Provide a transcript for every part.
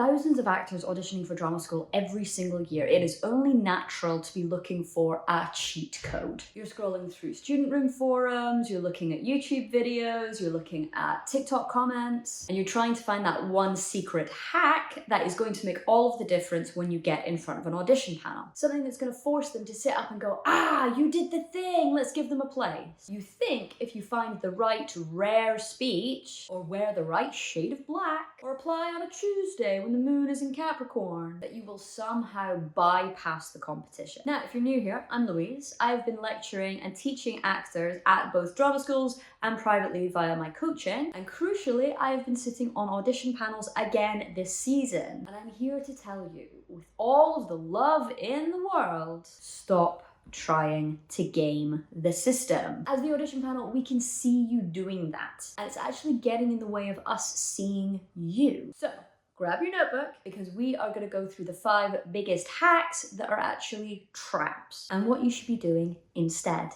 thousands of actors auditioning for drama school every single year, it is only natural to be looking for a cheat code. You're scrolling through student room forums, you're looking at YouTube videos, you're looking at TikTok comments, and you're trying to find that one secret hack that is going to make all of the difference when you get in front of an audition panel. Something that's going to force them to sit up and go, ah, you did the thing, let's give them a place. You think if you find the right rare speech, or wear the right shade of black, or apply on a Tuesday when the moon is in Capricorn, that you will somehow bypass the competition. Now, if you're new here, I'm Louise. I've been lecturing and teaching actors at both drama schools and privately via my coaching, and crucially, I have been sitting on audition panels again this season. And I'm here to tell you, with all of the love in the world, stop trying to game the system. As the audition panel, we can see you doing that, and it's actually getting in the way of us seeing you. So grab your notebook, because we are going to go through the 5 biggest hacks that are actually traps and what you should be doing instead.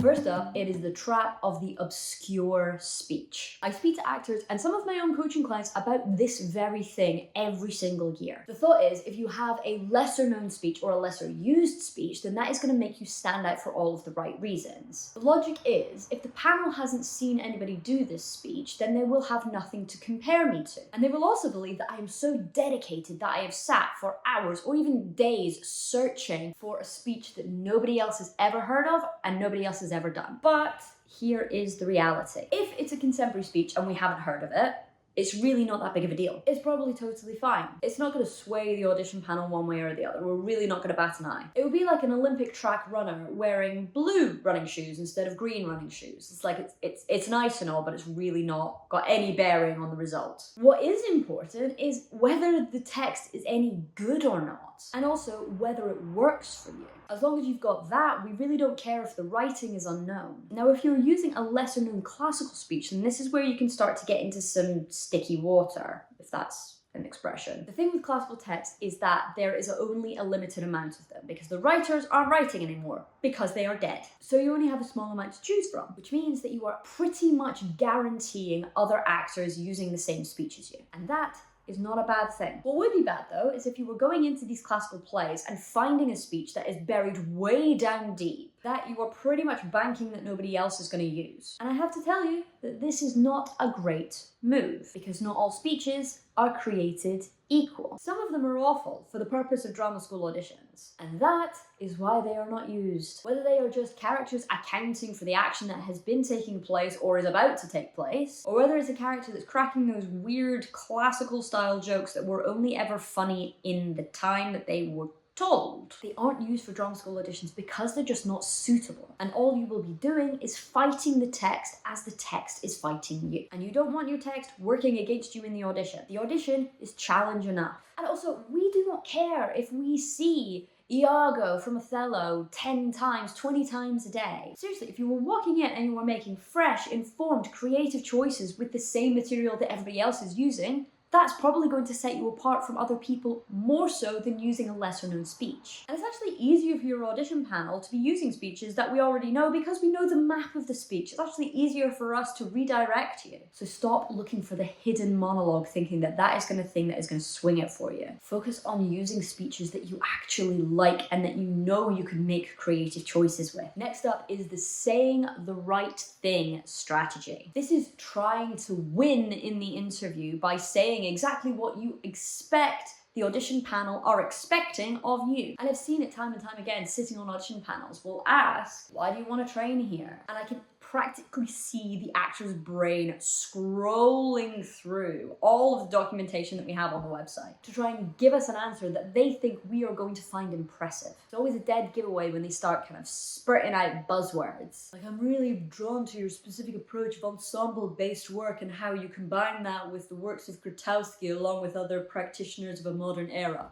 First up, it is the trap of the obscure speech. I speak to actors and some of my own coaching clients about this very thing every single year. The thought is, if you have a lesser known speech or a lesser used speech, then that is going to make you stand out for all of the right reasons. The logic is, if the panel hasn't seen anybody do this speech, then they will have nothing to compare me to. And they will also believe that I am so dedicated that I have sat for hours or even days searching for a speech that nobody else has ever heard of and nobody else has ever done. But here is the reality. If it's a contemporary speech and we haven't heard of it, it's really not that big of a deal. It's probably totally fine. It's not going to sway the audition panel one way or the other. We're really not going to bat an eye. It would be like an Olympic track runner wearing blue running shoes instead of green running shoes. It's like it's nice and all, but it's really not got any bearing on the result. What is important is whether the text is any good or not, and also whether it works for you. As long as you've got that, we really don't care if the writing is unknown. Now, if you're using a lesser known classical speech, then this is where you can start to get into some sticky water, if that's an expression. The thing with classical text is that there is only a limited amount of them, because the writers aren't writing anymore, because they are dead. So you only have a small amount to choose from, which means that you are pretty much guaranteeing other actors using the same speech as you. And that is not a bad thing. What would be bad though is if you were going into these classical plays and finding a speech that is buried way down deep, that you are pretty much banking that nobody else is going to use. And I have to tell you that this is not a great move, because not all speeches are created equal. Some of them are awful for the purpose of drama school auditions, and that is why they are not used. Whether they are just characters accounting for the action that has been taking place or is about to take place, or whether it's a character that's cracking those weird classical style jokes that were only ever funny in the time that they were told. They aren't used for drama school auditions because they're just not suitable. And all you will be doing is fighting the text as the text is fighting you. And you don't want your text working against you in the audition. The audition is challenge enough. And also, we do not care if we see Iago from Othello 10 times, 20 times a day. Seriously, if you were walking in and you were making fresh, informed, creative choices with the same material that everybody else is using, that's probably going to set you apart from other people more so than using a lesser known speech. And it's actually easier for your audition panel to be using speeches that we already know because we know the map of the speech. It's actually easier for us to redirect you. So stop looking for the hidden monologue thinking that that is going to swing it for you. Focus on using speeches that you actually like and that you know you can make creative choices with. Next up is the saying the right thing strategy. This is trying to win in the interview by saying exactly what you expect the audition panel are expecting of you. And I've seen it time and time again, sitting on audition panels will ask, why do you want to train here? And I can practically see the actor's brain scrolling through all of the documentation that we have on the website to try and give us an answer that they think we are going to find impressive. It's always a dead giveaway when they start kind of spurting out buzzwords. Like, I'm really drawn to your specific approach of ensemble-based work and how you combine that with the works of Grotowski along with other practitioners of a modern era.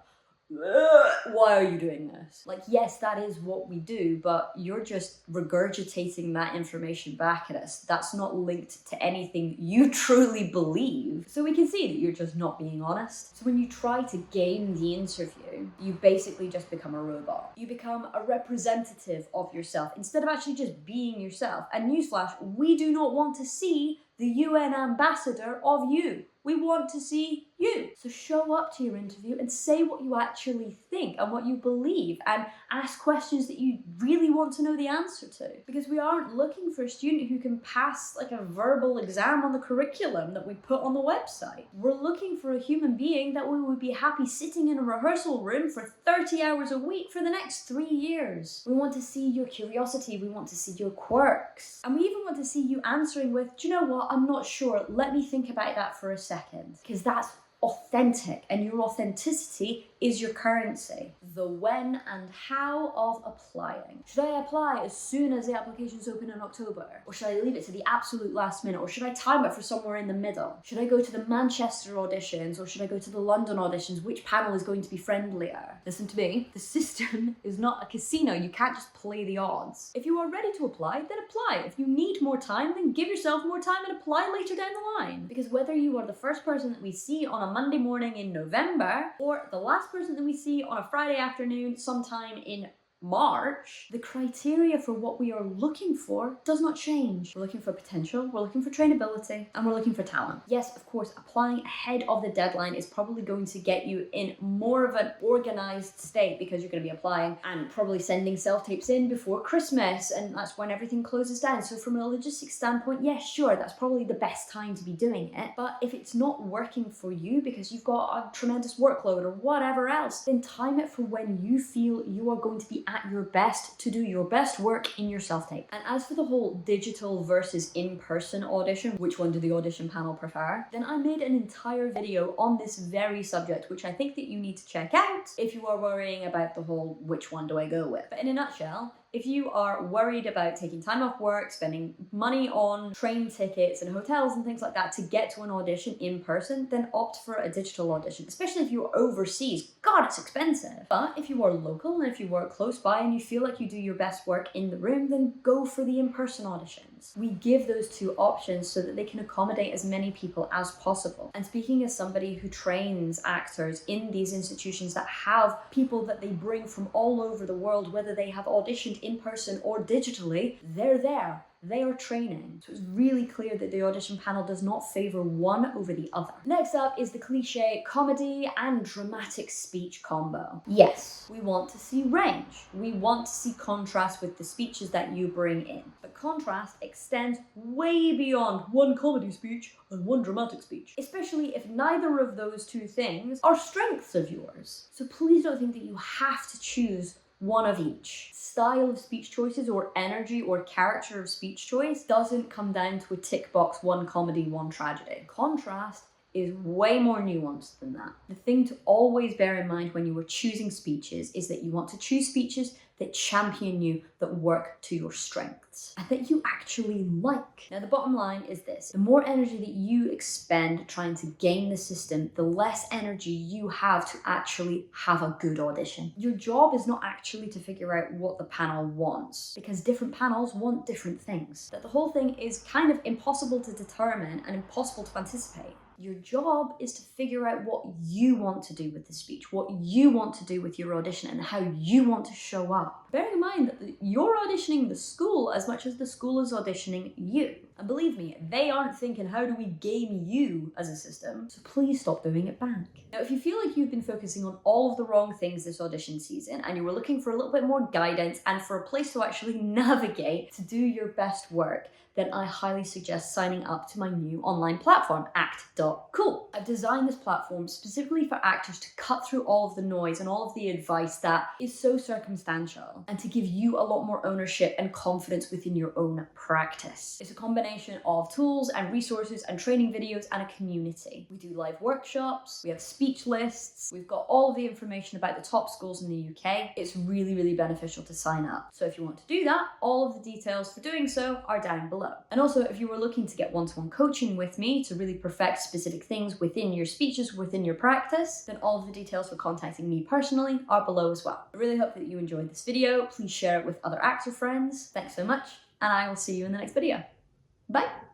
Why are you doing this? Like, yes, that is what we do, but you're just regurgitating that information back at us. That's not linked to anything you truly believe. So we can see that you're just not being honest. So when you try to game the interview, you basically just become a robot. You become a representative of yourself instead of actually just being yourself. And newsflash, we do not want to see the UN ambassador of you. We want to see you. So show up to your interview and say what you actually think and what you believe, and ask questions that you really want to know the answer to. Because we aren't looking for a student who can pass like a verbal exam on the curriculum that we put on the website. We're looking for a human being that we would be happy sitting in a rehearsal room for 30 hours a week for the next 3 years. We want to see your curiosity, we want to see your quirks, and we even want to see you answering with, do you know what, I'm not sure, let me think about that for a second. Because that's authentic, and your authenticity is your currency. The when and how of applying. Should I apply as soon as the applications open in October? Or should I leave it to the absolute last minute? Or should I time it for somewhere in the middle? Should I go to the Manchester auditions or should I go to the London auditions? Which panel is going to be friendlier? Listen to me, the system is not a casino. You can't just play the odds. If you are ready to apply, then apply. If you need more time, then give yourself more time and apply later down the line. Because whether you are the first person that we see on a Monday morning in November or the last person that we see on a Friday afternoon sometime in March, the criteria for what we are looking for does not change. We're looking for potential, we're looking for trainability, and we're looking for talent. Yes, of course, applying ahead of the deadline is probably going to get you in more of an organized state because you're going to be applying and probably sending self-tapes in before Christmas, and that's when everything closes down. So from a logistics standpoint, yes, sure, that's probably the best time to be doing it. But if it's not working for you because you've got a tremendous workload or whatever else, then time it for when you feel you are going to be at your best to do your best work in your self-tape. And as for the whole digital versus in-person audition, which one do the audition panel prefer, then I made an entire video on this very subject, which I think that you need to check out if you are worrying about the whole which one do I go with. But in a nutshell, if you are worried about taking time off work, spending money on train tickets and hotels and things like that to get to an audition in person, then opt for a digital audition, especially if you're overseas. God, it's expensive. But if you are local and if you work close by and you feel like you do your best work in the room, then go for the in-person auditions. We give those two options so that they can accommodate as many people as possible. And speaking as somebody who trains actors in these institutions that have people that they bring from all over the world, whether they have auditioned in person or digitally, they're there. They are training. So it's really clear that the audition panel does not favor one over the other. Next up is the cliche comedy and dramatic speech combo. Yes, we want to see range. We want to see contrast with the speeches that you bring in. But contrast extends way beyond one comedy speech and one dramatic speech, especially if neither of those two things are strengths of yours. So please don't think that you have to choose one of each. Style of speech choices or energy or character of speech choice doesn't come down to a tick box, one comedy, one tragedy. Contrast is way more nuanced than that. The thing to always bear in mind when you are choosing speeches is that you want to choose speeches that champion you, that work to your strengths, and that you actually like. Now, the bottom line is this: the more energy that you expend trying to game the system, the less energy you have to actually have a good audition. Your job is not actually to figure out what the panel wants, because different panels want different things. That the whole thing is kind of impossible to determine and impossible to anticipate. Your job is to figure out what you want to do with the speech, what you want to do with your audition, and how you want to show up. Bearing in mind that you're auditioning the school as much as the school is auditioning you. And believe me, they aren't thinking, how do we game you as a system? So please stop doing it back. Now, if you feel like you've been focusing on all of the wrong things this audition season and you were looking for a little bit more guidance and for a place to actually navigate to do your best work, then I highly suggest signing up to my new online platform, act.cool. I've designed this platform specifically for actors to cut through all of the noise and all of the advice that is so circumstantial, and to give you a lot more ownership and confidence within your own practice. It's a combination of tools and resources and training videos and a community. We do live workshops, we have speech lists, we've got all of the information about the top schools in the UK. It's really, really beneficial to sign up. So if you want to do that, all of the details for doing so are down below. And also, if you were looking to get one-to-one coaching with me to really perfect specific things within your speeches, within your practice, then all of the details for contacting me personally are below as well. I really hope that you enjoyed this video. Please share it with other actor friends. Thanks so much, and I will see you in the next video. Bye!